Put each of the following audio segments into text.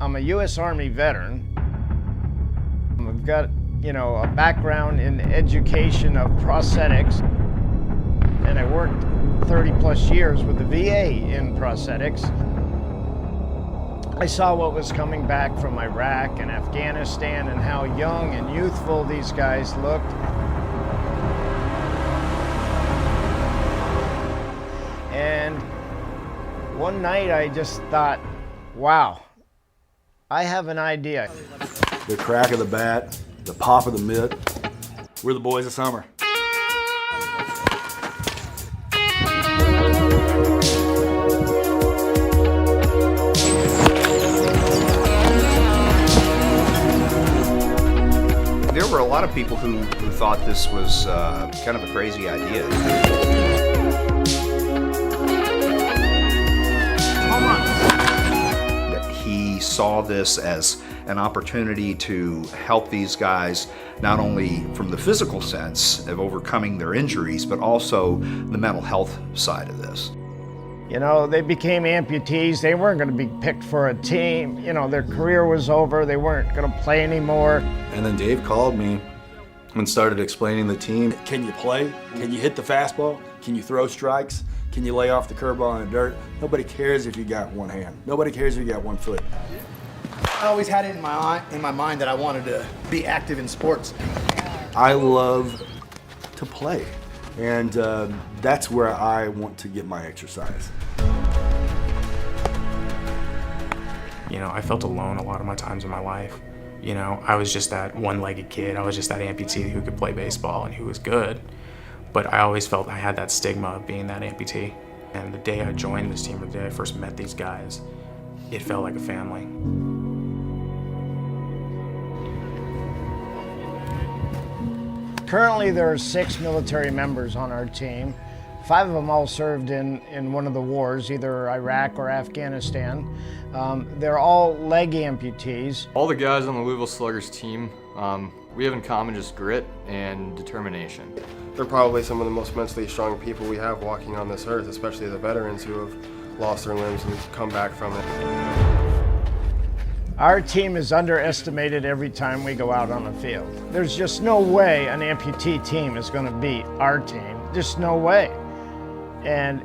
I'm a U.S. Army veteran. I've got, a background in education of prosthetics, and I worked 30 plus years with the VA in prosthetics. I saw what was coming back from Iraq and Afghanistan and how young and youthful these guys looked. And one night I just thought, wow, I have an idea. The crack of the bat, the pop of the mitt. We're the boys of summer. There were a lot of people who thought this was kind of a crazy idea. He saw this as an opportunity to help these guys not only from the physical sense of overcoming their injuries, but also the mental health side of this. They became amputees. They weren't going to be picked for a team. Their career was over. They weren't going to play anymore. And then Dave called me and started explaining the team. Can you play? Can you hit the fastball? Can you throw strikes? Can you lay off the curveball in the dirt? Nobody cares if you got one hand. Nobody cares if you got one foot. I always had it in my mind that I wanted to be active in sports. I love to play, and that's where I want to get my exercise. I felt alone a lot of my times in my life. I was just that one-legged kid. I was just that amputee who could play baseball and who was good. But I always felt I had that stigma of being that amputee. And the day I joined this team, or the day I first met these guys, it felt like a family. Currently, there are 6 military members on our team. 5 of them all served in one of the wars, either Iraq or Afghanistan. They're all leg amputees. All the guys on the Louisville Sluggers team, we have in common just grit and determination. They're probably some of the most mentally strong people we have walking on this earth, especially the veterans who have lost their limbs and come back from it. Our team is underestimated every time we go out on the field. There's just no way an amputee team is going to beat our team. Just no way. And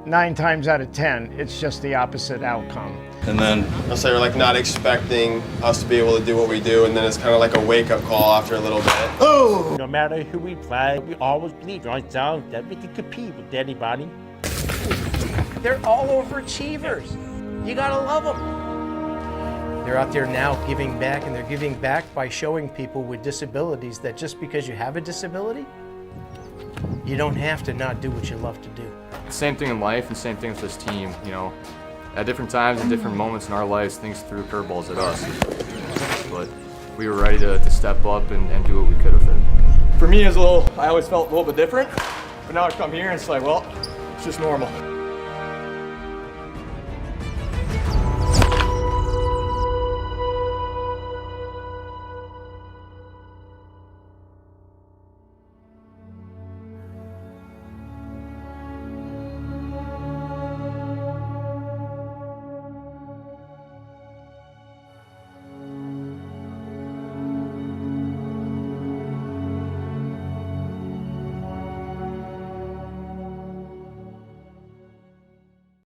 9 times out of 10, it's just the opposite outcome. And then I'll say we're not expecting us to be able to do what we do, and then it's kind of like a wake-up call after a little bit. Oh! No matter who we play, we always believe ourselves that we can compete with anybody. They're all overachievers. You gotta love them. They're out there now giving back, and they're giving back by showing people with disabilities that just because you have a disability, you don't have to not do what you love to do. Same thing in life and same thing with this team, At different times and different moments in our lives, things threw curveballs at us. But we were ready to step up and do what we could with it. For me, I always felt a little bit different. But now I come here and it's like, well, it's just normal.